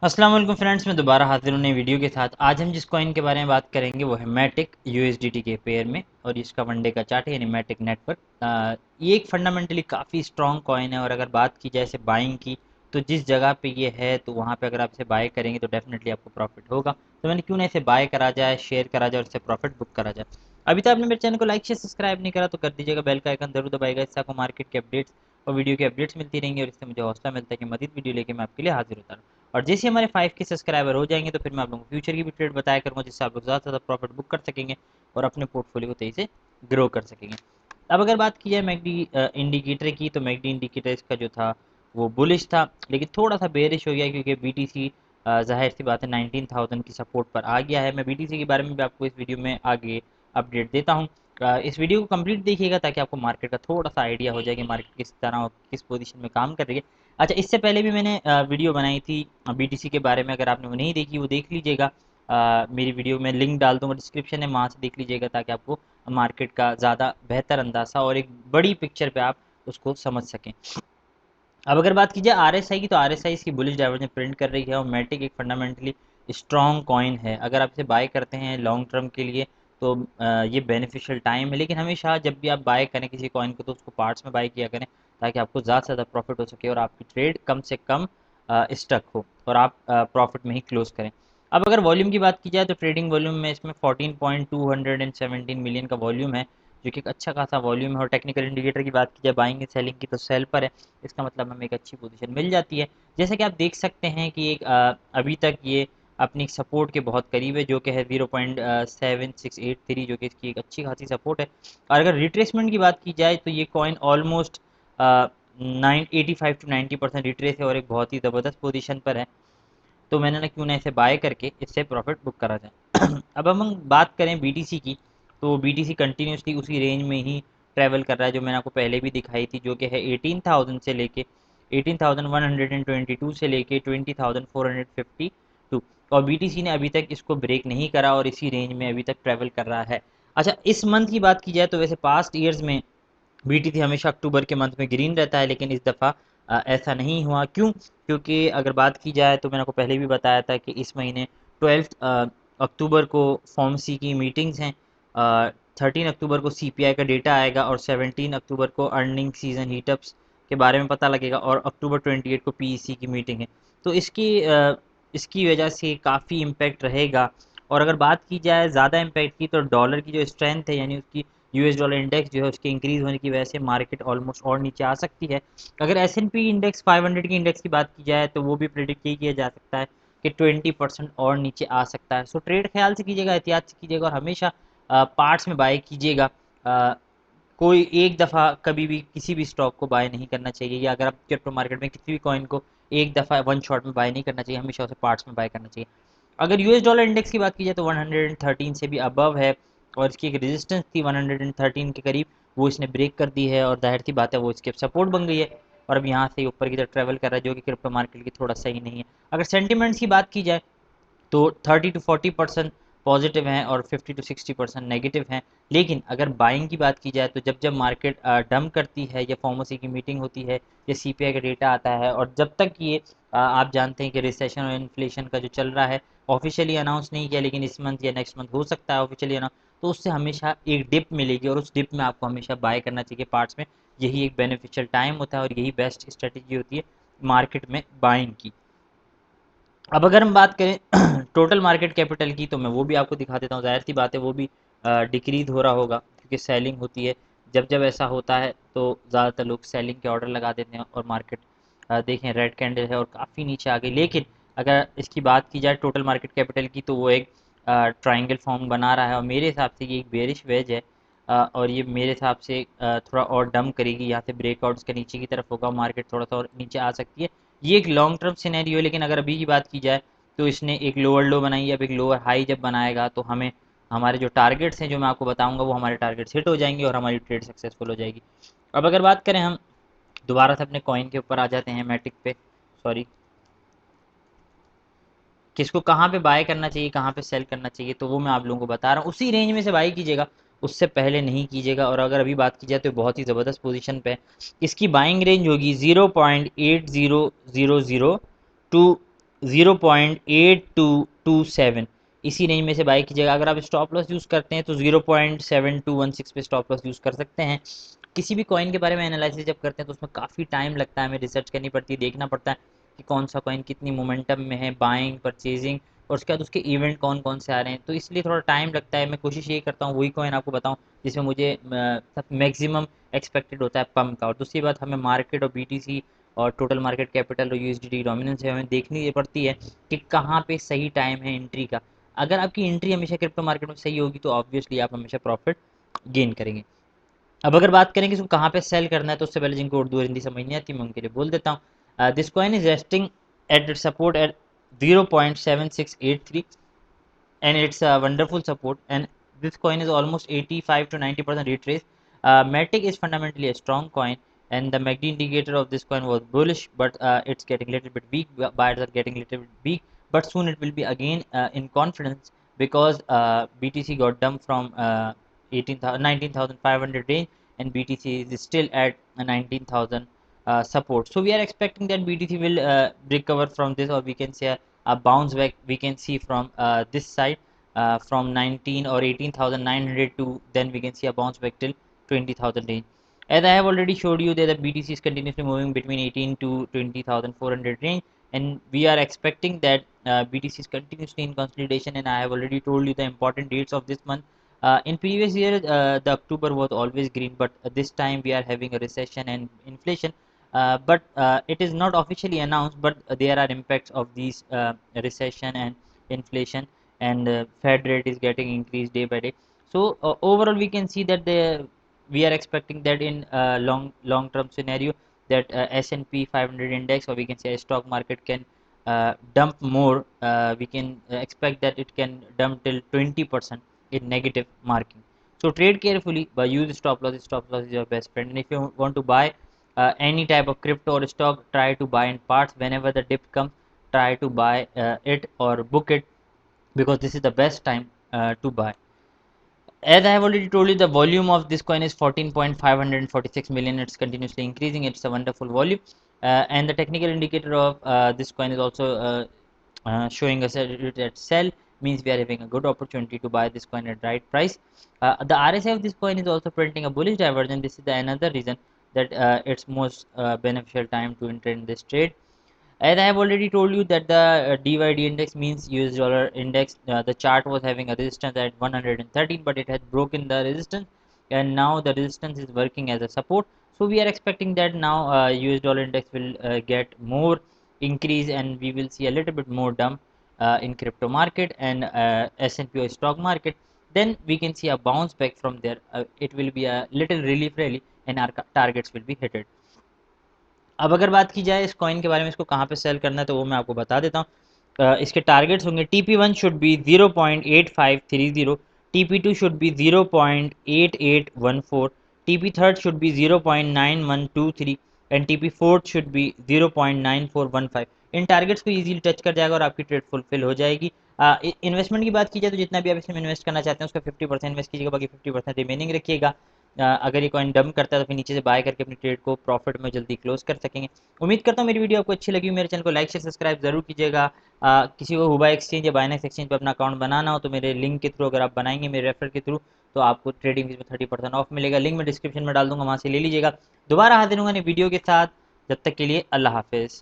अस्सलाम वालेकुम फ्रेंड्स, मैं दोबारा हाजिर हूँ नई वीडियो के साथ। आज हम जिस कॉइन के बारे में बात करेंगे वो है मैटिक यूएसडीटी के पेयर में, और इसका वनडे का चार्ट है यानी मैटिक नेटवर्क। ये एक फंडामेंटली काफ़ी स्ट्रॉन्ग कॉइन है, और अगर बात की जाए इसे बाइंग की तो जिस जगह पे ये है तो वहाँ पे अगर आप इसे बाय करेंगे तो डेफिनेटली आपको प्रॉफिट होगा। तो मैंने क्यों ना इसे बाय करा जाए, शेयर करा जाए और इससे प्रॉफिट बुक करा जाए। अभी तक आपने मेरे चैनल को लाइक शेयर सब्सक्राइब नहीं करा तो कर दीजिएगा, बेल का आइकन जरूर दबाएगा। इससे आपको मार्केट के अपडेट्स और वीडियो के अपडेट्स मिलती रहेंगी, और इससे मुझे हौसला मिलता है कि मजीद वीडियो लेके मैं आपके लिए हाजिर होता रहूँ। और जैसे हमारे 5 के सब्सक्राइबर हो जाएंगे तो फिर मैं आप लोगों को फ्यूचर की भी ट्रेड बताया करूँगा, जिससे आप लोग ज़्यादा से ज़्यादा प्रॉफिट बुक कर सकेंगे और अपने पोर्टफोलियो को तेज़ी से ग्रो कर सकेंगे। अब अगर बात की जाए मैकडी इंडिकेटर की, तो मैकडी इंडिकेटर इसका जो था वो बुलिश था, लेकिन थोड़ा सा बेरिश हो गया क्योंकि बीटीसी जाहिर सी बात है 19,000 की सपोर्ट पर आ गया है। मैं बीटीसी के बारे में भी आपको इस वीडियो में आगे अपडेट देता हूँ। इस वीडियो को कंप्लीट देखिएगा ताकि आपको मार्केट का थोड़ा सा आइडिया हो जाए कि मार्केट किस तरह किस पोजीशन में काम कर रही है। अच्छा, इससे पहले भी मैंने वीडियो बनाई थी बीटीसी के बारे में, अगर आपने वो नहीं देखी वो देख लीजिएगा। मेरी वीडियो में लिंक डाल दूंगा डिस्क्रिप्शन में, वहाँ से देख लीजिएगा ताकि आपको मार्केट का ज़्यादा बेहतर अंदाज़ा और एक बड़ी पिक्चर पे आप उसको समझ सकें। अब अगर बात की जाए आरएसआई की, तो आरएसआई इसकी बुलिश डाइवर्जेंस प्रिंट कर रही है, और मैटिक एक फंडामेंटली स्ट्रॉन्ग कॉइन है। अगर आप इसे बाय करते हैं लॉन्ग टर्म के लिए तो ये बेनिफिशियल टाइम है, लेकिन हमेशा जब भी आप बाय करें किसी कॉइन को तो उसको पार्ट्स में बाय किया करें ताकि आपको ज़्यादा से ज़्यादा प्रॉफिट हो सके और आपकी ट्रेड कम से कम स्टक हो और आप प्रॉफिट में ही क्लोज करें। अब अगर वॉल्यूम की बात की जाए तो ट्रेडिंग वॉल्यूम में इसमें 14.217 मिलियन का वॉल्यूम है, जो कि एक अच्छा खासा वॉल्यूम है। और टेक्निकल इंडिकेटर की बात की जाए बाइंग एंड सेलिंग की, तो सेल पर है, इसका मतलब हमें एक अच्छी पोजीशन मिल जाती है। जैसे कि आप देख सकते हैं कि अभी तक ये अपनी सपोर्ट के बहुत करीब है, जो कि है 0.7683, जो कि इसकी एक अच्छी खासी सपोर्ट है। और अगर रिट्रेसमेंट की बात की जाए तो ये कॉइन ऑलमोस्ट 85 to 90% रिट्रेस है और एक बहुत ही ज़बरदस्त पोजीशन पर है। तो मैंने ना क्यों ना इसे बाय करके इससे प्रॉफिट बुक करा जाए। अब हम बात करें बीटीसी की, तो बीटीसी कंटिन्यूसली उसी रेंज में ही ट्रैवल कर रहा है जो मैंने आपको पहले भी दिखाई थी, जो कि है 18,000 से लेके 18,122 से लेके 20,452। और बीटीसी ने अभी तक इसको ब्रेक नहीं करा और इसी रेंज में अभी तक ट्रैवल कर रहा है। अच्छा, इस मंथ की बात की जाए तो वैसे पास्ट ईयर्स में बीटीसी हमेशा अक्टूबर के मंथ में ग्रीन रहता है, लेकिन इस दफ़ा ऐसा नहीं हुआ। क्यों? क्योंकि अगर बात की जाए तो मैंने आपको पहले भी बताया था कि इस महीने 12 अक्टूबर को फॉर्मसी की मीटिंग्स हैं। 13 अक्टूबर को सीपीआई का डेटा आएगा और 17 अक्टूबर को अर्निंग सीजन हीटअप्स के बारे में पता लगेगा, और अक्टूबर 28 को पीईसी की मीटिंग है। तो इसकी वजह से काफ़ी इम्पैक्ट रहेगा। और अगर बात की जाए ज़्यादा इम्पैक्ट की, तो डॉलर की जो स्ट्रेंथ है यानी उसकी यूएस डॉलर इंडेक्स जो है उसके इंक्रीज होने की वजह से मार्केट ऑलमोस्ट और नीचे आ सकती है। अगर एस&पी इंडेक्स 500 की इंडेक्स की बात की जाए तो वो भी प्रिडिक्ट ये किया जा सकता है कि 20% और नीचे आ सकता है। सो ट्रेड ख्याल से कीजिएगा, एहतियात से कीजिएगा, और हमेशा पार्ट्स में बाय कीजिएगा। कोई एक दफ़ा कभी भी किसी भी स्टॉक को बाय नहीं करना चाहिए, या अगर आप क्रिप्टो मार्केट में किसी भी कॉइन को एक दफ़ा वन शॉट में बाय नहीं करना चाहिए, हमेशा उसे पार्ट्स में बाय करना चाहिए। अगर यूएस डॉलर इंडेक्स की बात की जाए तो 113 से भी अबव है, और इसकी एक रेजिस्टेंस थी 113 के करीब, वो इसने ब्रेक कर दी है, और जाहिर सी बात है वो इसके सपोर्ट बन गई है। और अब यहाँ से ऊपर की तरफ ट्रेवल कर रहा है, जो कि क्रिप्टो मार्केट की थोड़ा सही नहीं है। अगर सेंटिमेंट्स की बात की जाए तो 30 to 40% पॉजिटिव हैं और 50 to 60% नेगेटिव हैं। लेकिन अगर बाइंग की बात की जाए तो जब जब मार्केट डंप करती है या फॉर्मसी की मीटिंग होती है या सीपीआई का डेटा आता है, और जब तक ये आप जानते हैं कि रिसेशन और इन्फ्लेशन का जो चल रहा है ऑफिशियली अनाउंस नहीं किया, लेकिन इस मंथ या नेक्स्ट मंथ हो सकता है ऑफिशियली अनाउंस, तो उससे हमेशा एक डिप मिलेगी और उस डिप में आपको हमेशा बाय करना चाहिए पार्ट्स में। यही एक बेनिफिशियल टाइम होता है और यही बेस्ट स्ट्रेटेजी होती है मार्केट में बाइंग की। अब अगर हम बात करें टोटल मार्केट कैपिटल की, तो मैं वो भी आपको दिखा देता हूँ। ज़ाहिर सी बात है वो भी डिक्रीज हो रहा होगा क्योंकि सेलिंग होती है। जब जब ऐसा होता है तो ज़्यादातर लोग सेलिंग के ऑर्डर लगा देते हैं और मार्केट देखें रेड कैंडल है और काफ़ी नीचे आ गई। लेकिन अगर इसकी बात की जाए टोटल मार्केट कैपिटल की, तो वो एक ट्राइंगल फॉर्म बना रहा है, और मेरे हिसाब से ये एक बेरिश वेज है। और ये मेरे हिसाब से थोड़ा और डम करेगी, यहाँ से ब्रेकआउट के नीचे की तरफ होगा, मार्केट थोड़ा सा और नीचे आ सकती है। ये एक लॉन्ग टर्म सिनेरियो है, लेकिन अगर अभी की बात की जाए तो इसने एक लोअर लो बनाई है। अब एक लोअर हाई जब बनाएगा तो हमें हमारे जो टारगेट्स हैं जो मैं आपको बताऊंगा वो हमारे टारगेट्स हिट हो जाएंगे और हमारी ट्रेड सक्सेसफुल हो जाएगी। अब अगर बात करें हम दोबारा से अपने कॉइन के ऊपर आ जाते हैं, मैटिक पे, सॉरी, किसको कहाँ पे बाय करना चाहिए कहाँ पे सेल करना चाहिए, तो वो मैं आप लोगों को बता रहा हूँ। उसी रेंज में से बाय कीजिएगा, उससे पहले नहीं कीजिएगा। और अगर अभी बात की जाए तो बहुत ही ज़बरदस्त पोजीशन पे है। इसकी बाइंग रेंज होगी 0.8000 टू 0.8227, इसी रेंज में से बाई कीजिएगा। अगर आप स्टॉप लॉस यूज़ करते हैं तो 0.7216 पे स्टॉप लॉस यूज़ कर सकते हैं। किसी भी कॉइन के बारे में एनालिसिस जब करते हैं तो उसमें काफ़ी टाइम लगता है, हमें रिसर्च करनी पड़ती है, देखना पड़ता है कि कौन सा कॉइन कितनी मोमेंटम में है, बाइंग परचेजिंग, और उसके बाद उसके इवेंट कौन कौन से आ रहे हैं, तो इसलिए थोड़ा टाइम लगता है। मैं कोशिश यही करता हूँ वही कॉइन आपको बताऊँ जिसमें मुझे मैक्सिमम एक्सपेक्टेड होता है पम्प का। और दूसरी बात, हमें मार्केट और बीटीसी और टोटल मार्केट कैपिटल और यूएसडीटी डोमिनेंस है, हमें देखनी ये पड़ती है कि कहाँ पे सही टाइम है एंट्री का। अगर आपकी एंट्री हमेशा क्रिप्टो मार्केट में सही होगी तो ऑब्वियसली आप हमेशा प्रॉफिट गेन करेंगे। अब अगर बात करें कि इसको कहाँ पे सेल करना है तो उससे पहले जिनको उर्दू और हिंदी समझ नहीं आती मैं उनके लिए बोल देता हूँ। This coin is resting eight support at 0.7683, and it's a wonderful support, and this coin is almost 85 to 90% retrace. Matic is fundamentally a strong coin, and the MACD indicator of this coin was bullish, but it's getting a little bit weak. Buyers are getting a little bit weak, but soon it will be again in confidence, because BTC got dumped from 19,500 range, and BTC is still at 19,000 support. So we are expecting that BTC will recover from this, or we can say a bounce back we can see from this side, from 19 or 18,900 to then we can see a bounce back till 20,000 range. As I have already showed you that the BTC is continuously moving between 18 to 20,400 range, and we are expecting that BTC is continuously in consolidation. And I have already told you the important dates of this month. In previous year, the October was always green, but this time we are having a recession and inflation. But it is not officially announced, but there are impacts of these recession and inflation, and Fed rate is getting increased day by day. So overall, we can see that we are expecting that in long term scenario, that S&P 500 index, or we can say a stock market, can dump more. We can expect that it can dump till 20% in negative marking. So trade carefully, but use stop loss. Stop loss is your best friend. And if you want to buy any type of crypto or stock, try to buy in parts. Whenever the dip comes, try to buy it or book it, because this is the best time to buy. As I have already told you, the volume of this coin is 14.546 million. It's continuously increasing. It's a wonderful volume. And the technical indicator of this coin is also showing us it at sell, means we are having a good opportunity to buy this coin at right price. The RSI of this coin is also printing a bullish divergence. This is the another reason that it's most beneficial time to enter in this trade. As I have already told you that the DYD index, means US dollar index, the chart was having a resistance at 113, but it has broken the resistance, and now the resistance is working as a support. So we are expecting that now US dollar index will get more increase, and we will see a little bit more dump in crypto market and S&P or stock market. Then we can see a bounce back from there. It will be a little relief rally, and our targets will be hit. अब अगर बात की जाए इस coin के बारे में, इसको कहाँ पे सेल करना है, तो वो मैं आपको बता देता हूँ। इसके टारगेट्स होंगे, TP1 should be 0.8530, TP2 should be 0.8814, TP third should be 0.9123, and TP fourth should be 0.9415। In targets को इजीली टच कर जाएगा और आपकी ट्रेड फुलफिल हो जाएगी। इन्वेस्टमेंट की बात की जाए तो जितना भी आप इसमें इन्वेस्ट करना चाहते हैं उसका 50% इन्वेस्ट कीजिएगा, बाकी 50% रिमेनिंग रखिएगा। अगर ये कॉइन डंप करता है तो फिर नीचे से बाय करके अपनी ट्रेड को प्रॉफिट में जल्दी क्लोज कर सकेंगे। उम्मीद करता हूँ मेरी वीडियो आपको अच्छी लगी। मेरे चैनल को लाइक शेयर सब्सक्राइब जरूर कीजिएगा। किसी को हुबा एक्सचेंज या बाइनेक्स एक्सचेंज पर अपना अकाउंट बनाना हो तो मेरे लिंक के थ्रू अगर आप बनाएंगे, मेरे रेफर के थ्रू, तो आपको ट्रेडिंग में 30% ऑफ मिलेगा। लिंक मैं डिस्क्रिप्शन में डाल दूंगा, वहाँ से ले लीजिएगा। दोबारा हाजिर होंगे नई वीडियो के साथ, जब तक के लिए अल्लाह हाफिज़।